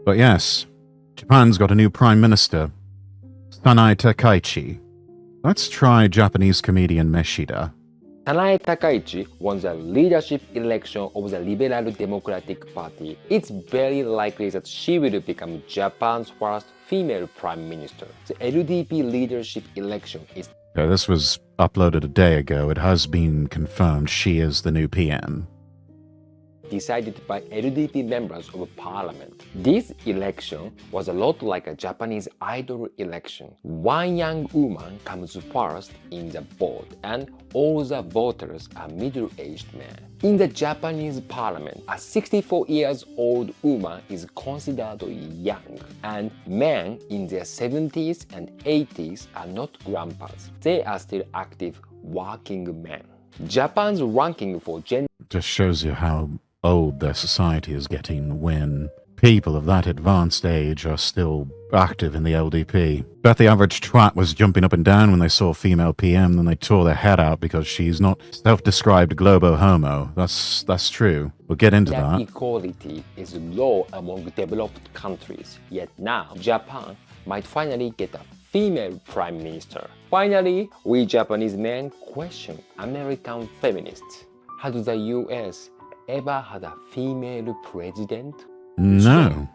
But yes, Japan's got a new prime minister, Sanae Takaichi. Let's try Japanese comedian Meshida. Sanae Takaichi won the leadership election of the Liberal Democratic Party. It's very likely that she will become Japan's first female prime minister. The LDP leadership election is This was uploaded a day ago. It has been confirmed she is the new PM. decided by LDP members of parliament. This election was a lot like a Japanese idol election. One young woman comes first in the vote and all the voters are middle-aged men. In the Japanese parliament, a 64 years old woman is considered young, and men in their 70s and 80s are not grandpas. They are still active working men. Japan's ranking for gender Just shows you how old their society is getting when people of that advanced age are still active in the LDP. Bet the average twat was jumping up and down when they saw a female PM, then they tore their head out because she's not self-described globo homo. That's true. We'll get into that. equality is low among developed countries. Yet now, Japan might finally get a female prime minister. Finally, we Japanese men question American feminists. Has the US ever had a female president? No.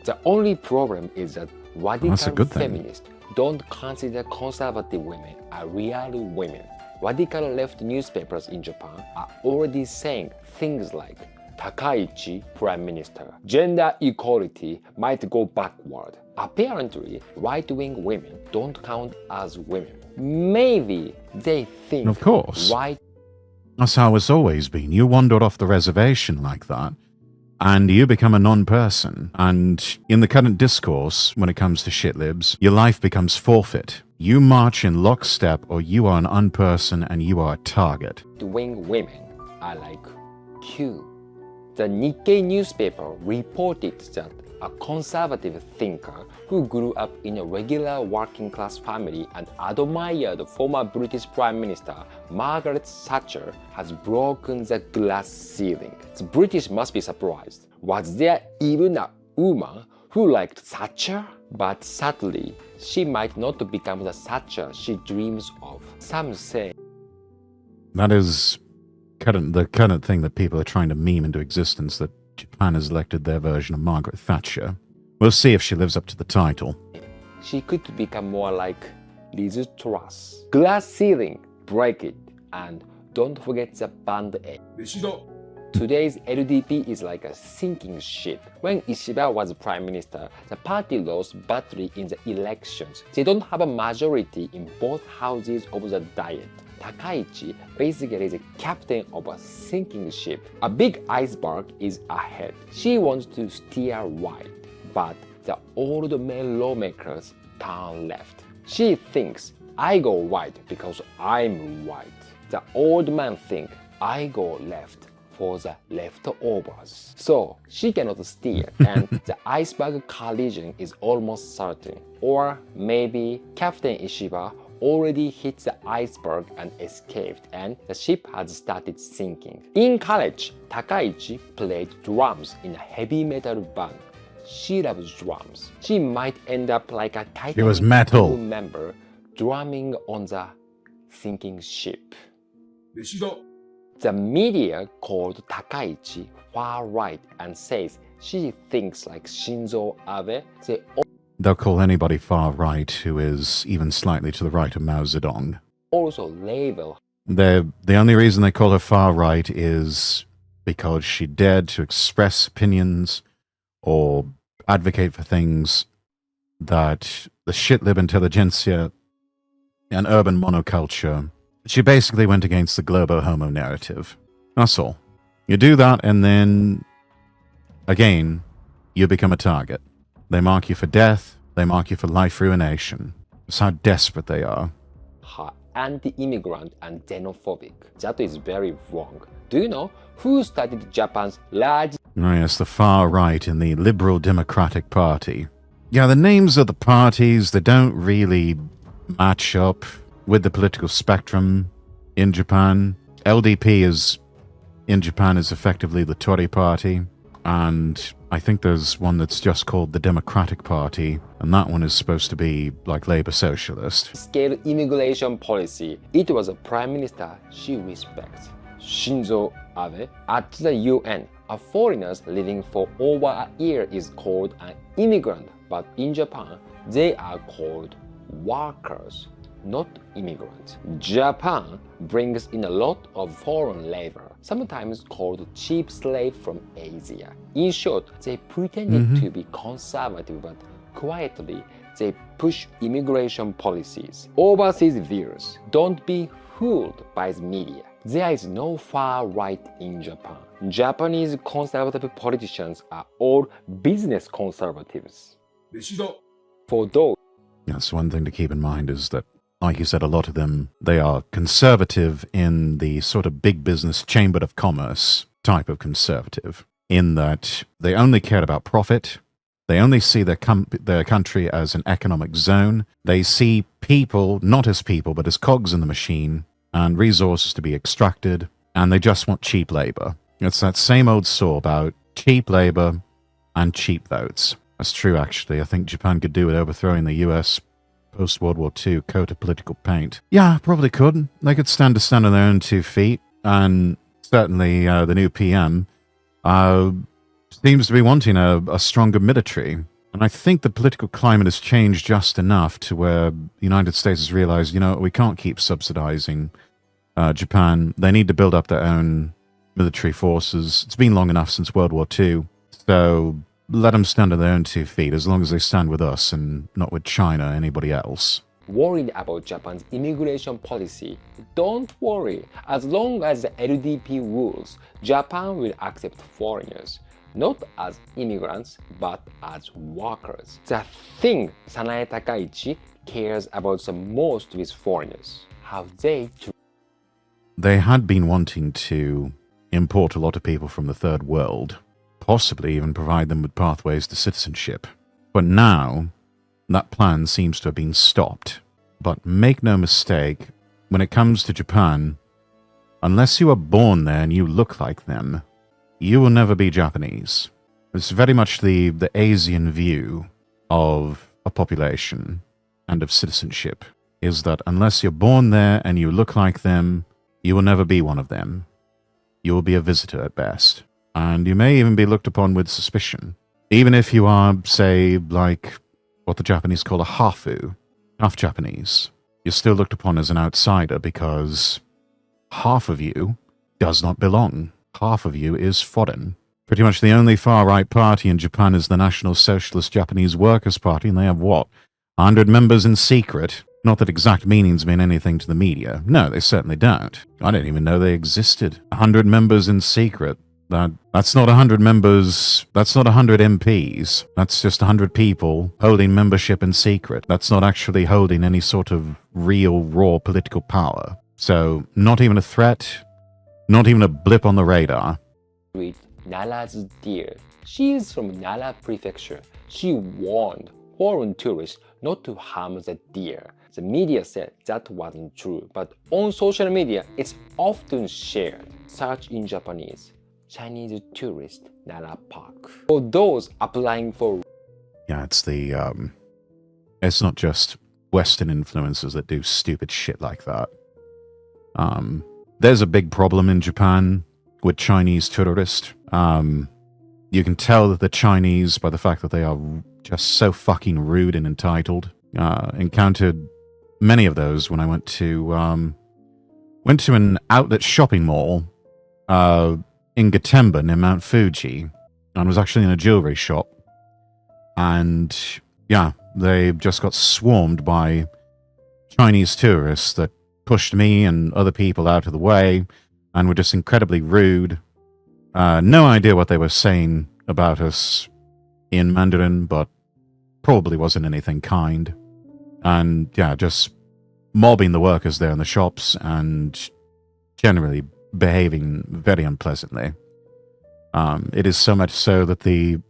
The only problem is that That's a radical good thing. feminists don't consider conservative women are real women. Radical left newspapers in Japan are already saying things like Takaichi Prime Minister. Gender equality might go backward. Apparently, right-wing women don't count as women. Maybe they think Of course. white That's how it's always been. You wandered off the reservation like that, and you become a non-person. And in the current discourse, when it comes to shitlibs, your life becomes forfeit. You march in lockstep, or you are an unperson and you are a target. wing women are like you. The Nikkei newspaper reported that a conservative thinker who grew up in a regular working class family and admired former British Prime Minister Margaret Thatcher has broken the glass ceiling. The British must be surprised. Was there even a woman who liked Thatcher? But sadly, she might not become the Thatcher she dreams of. Some say That is the current thing that people are trying to meme into existence, that Japan has elected their version of Margaret Thatcher. We'll see if she lives up to the title. she could become more like Liz Truss. Glass ceiling, break it, and don't forget the band-aid. Today's LDP is like a sinking ship. When Ishiba was prime minister, the party lost badly in the elections. They don't have a majority in both houses of the Diet. Takaichi basically is the captain of a sinking ship. A big iceberg is ahead. She wants to steer right, but the old male lawmakers turn left. She thinks, I go right because I'm right. The old man think, I go left for the leftovers. So she cannot steer and the iceberg collision is almost certain. Or maybe Captain Ishiba already hit the iceberg and escaped, and the ship has started sinking. In college, Takaichi played drums in a heavy metal band. She loves drums. She might end up like a Titanic It was metal. crew member drumming on the sinking ship. The media called Takaichi far right and says she thinks like Shinzo Abe. They They'll call anybody far right who is even slightly to the right of Mao Zedong. also label The only reason they call her far right is because she dared to express opinions or advocate for things that the shitlib intelligentsia and urban monoculture, she basically went against the globo homo narrative. That's all. You do that and then, again, you become a target. They mark you for death, they mark you for life ruination. That's how desperate they are. her anti-immigrant and xenophobic. That is very wrong. Do you know who started Japan's largest Oh yes, the far right in the Liberal Democratic Party. Yeah, the names of the parties, they don't really match up with the political spectrum in Japan. LDP in Japan is effectively the Tory party, and I think there's one that's just called the Democratic Party, and that one is supposed to be like Labour Socialist. Scale immigration policy. It was a prime minister she respects, Shinzo Abe. At the UN, a foreigner living for over a year is called an immigrant, but in Japan, they are called workers, not immigrants. Japan brings in a lot of foreign labor, sometimes called cheap slave from Asia. In short, they pretended to be conservative, but quietly they push immigration policies. Overseas viewers, don't be fooled by the media. There is no far right in Japan. Japanese conservative politicians are all business conservatives. For those That's one thing to keep in mind is that, like you said, a lot of them, they are conservative in the sort of big business chamber of commerce type of conservative, in that they only care about profit. They only see their country as an economic zone. They see people not as people, but as cogs in the machine and resources to be extracted, and they just want cheap labor. It's that same old saw about cheap labor and cheap votes. That's true, actually. I think Japan could do with overthrowing the US post-World War II coat of political paint. Yeah, probably could. They could stand on their own 2 feet, and certainly the new PM seems to be wanting a stronger military. And I think the political climate has changed just enough to where the United States has realized, we can't keep subsidizing Japan. They need to build up their own military forces. It's been long enough since World War II. So let them stand on their own 2 feet, as long as they stand with us and not with China or anybody else. worried about Japan's immigration policy, don't worry. As long as the LDP rules, Japan will accept foreigners, not as immigrants, but as workers. The thing Sanae Takaichi cares about the most with foreigners, how they had been wanting to import a lot of people from the third world, possibly even provide them with pathways to citizenship. But now, that plan seems to have been stopped. But make no mistake, when it comes to Japan, unless you are born there and you look like them, you will never be Japanese. It's very much the Asian view of a population and of citizenship, is that unless you're born there and you look like them, you will never be one of them. You will be a visitor at best. And you may even be looked upon with suspicion. Even if you are, say, like what the Japanese call a hafu, half Japanese, you're still looked upon as an outsider because half of you does not belong. Half of you is foreign. Pretty much the only far-right party in Japan is the National Socialist Japanese Workers' Party, and they have, 100 members in secret? Not that exact meanings mean anything to the media. No, they certainly don't. I didn't even know they existed. 100 members in secret. That's not 100 members, that's not 100 MPs. That's just 100 people holding membership in secret. That's not actually holding any sort of real, raw political power. So, not even a threat, not even a blip on the radar. Nara's deer. She is from Nara Prefecture. She warned foreign tourists not to harm the deer. The media said that wasn't true, but on social media, it's often shared. Search in Japanese. Chinese tourist Nara Park. For those applying for... Yeah, it's not just Western influencers that do stupid shit like that. There's a big problem in Japan with Chinese tourists. You can tell that the Chinese, by the fact that they are just so fucking rude and entitled. Encountered many of those when I went to an outlet shopping mall in Gotemba near Mount Fuji, and was actually in a jewelry shop. And yeah, they just got swarmed by Chinese tourists that pushed me and other people out of the way and were just incredibly rude. No idea what they were saying about us in Mandarin, but probably wasn't anything kind. And yeah, just mobbing the workers there in the shops and generally behaving very unpleasantly. It is so much so that the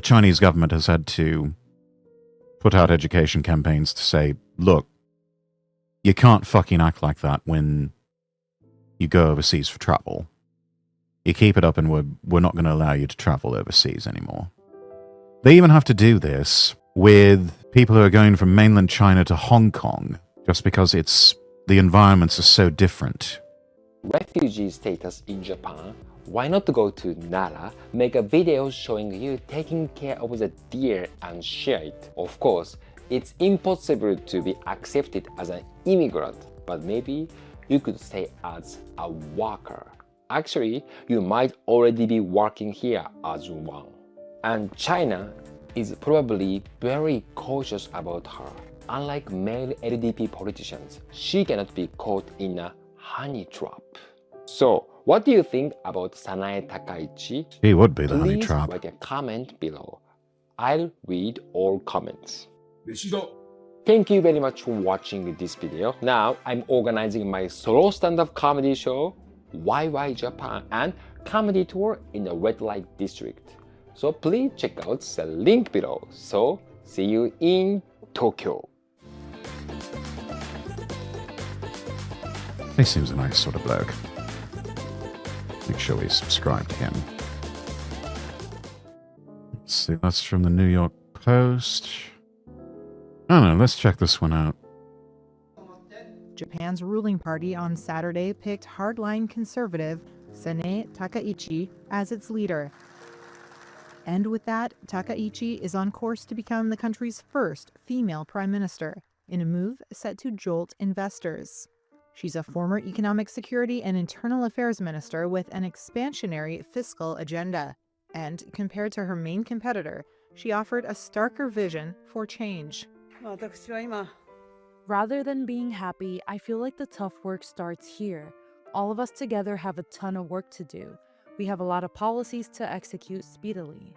Chinese government has had to put out education campaigns to say, look, you can't fucking act like that when you go overseas for travel. You keep it up and we're not going to allow you to travel overseas anymore. They even have to do this with people who are going from mainland China to Hong Kong, just because the environments are so different. Refugee status in Japan. Why not go to Nara, make a video showing you taking care of the deer and share it? Of course, it's impossible to be accepted as an immigrant, but maybe you could stay as a worker. Actually, you might already be working here as one. And China is probably very cautious about her. Unlike male LDP politicians, she cannot be caught in a honey trap. So, what do you think about Sanae Takaichi? She would be the honey trap. Please write a comment below. I'll read all comments. Thank you very much for watching this video. Now, I'm organizing my solo stand-up comedy show, YY Japan, and comedy tour in the red light district. So please check out the link below. So, see you in Tokyo. He seems a nice sort of bloke. Make sure we subscribe to him. Let's see, that's from the New York Post. Oh no, let's check this one out. Japan's ruling party on Saturday picked hardline conservative Sanae Takaichi as its leader. And with that, Takaichi is on course to become the country's first female prime minister, in a move set to jolt investors. She's a former economic security and internal affairs minister with an expansionary fiscal agenda. And compared to her main competitor, she offered a starker vision for change. Rather than being happy, I feel like the tough work starts here. All of us together have a ton of work to do. We have a lot of policies to execute speedily.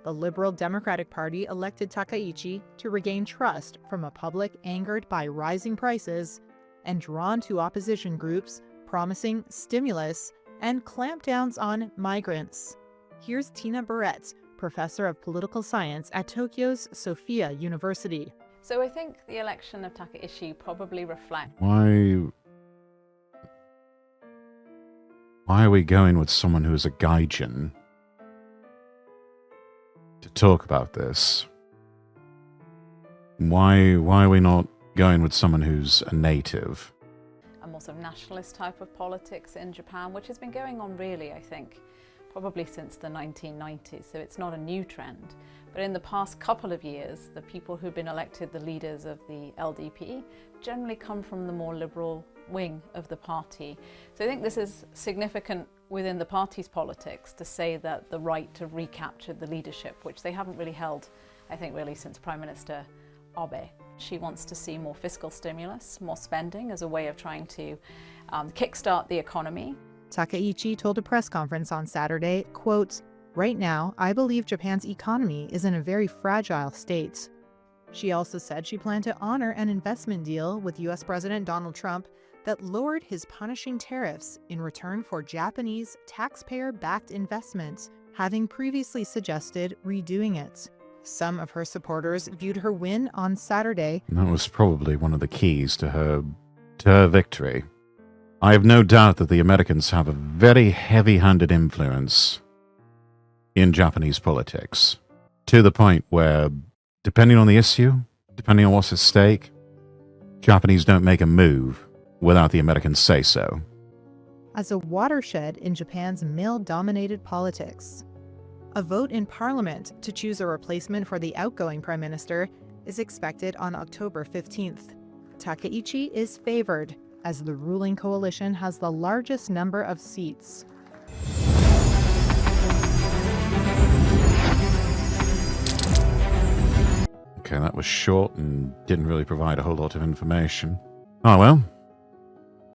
The Liberal Democratic Party elected Takaichi to regain trust from a public angered by rising prices and drawn to opposition groups promising stimulus and clampdowns on migrants. Here's Tina Barrett, professor of political science at Tokyo's Sophia University. So I think the election of Takaichi probably reflects... Why are we going with someone who is a gaijin to talk about this? Why are we not going with someone who's a native? a more sort of nationalist type of politics in Japan, which has been going on really, I think, probably since the 1990s, so it's not a new trend. But in the past couple of years, the people who've been elected the leaders of the LDP generally come from the more liberal wing of the party. So I think this is significant within the party's politics to say that the right to recapture the leadership, which they haven't really held, I think, really since Prime Minister Abe. She wants to see more fiscal stimulus, more spending as a way of trying to kickstart the economy. Takaichi told a press conference on Saturday, quote, "Right now, I believe Japan's economy is in a very fragile state." She also said she planned to honor an investment deal with US President Donald Trump that lowered his punishing tariffs in return for Japanese taxpayer-backed investments, having previously suggested redoing it. Some of her supporters viewed her win on Saturday. That was probably one of the keys to her victory. I have no doubt that the Americans have a very heavy-handed influence in Japanese politics, to the point where, depending on the issue, depending on what's at stake, Japanese don't make a move without the Americans say so. As a watershed in Japan's male-dominated politics, a vote in Parliament to choose a replacement for the outgoing Prime Minister is expected on October 15th. Takaichi is favored, as the ruling coalition has the largest number of seats. Okay, that was short and didn't really provide a whole lot of information. Oh well,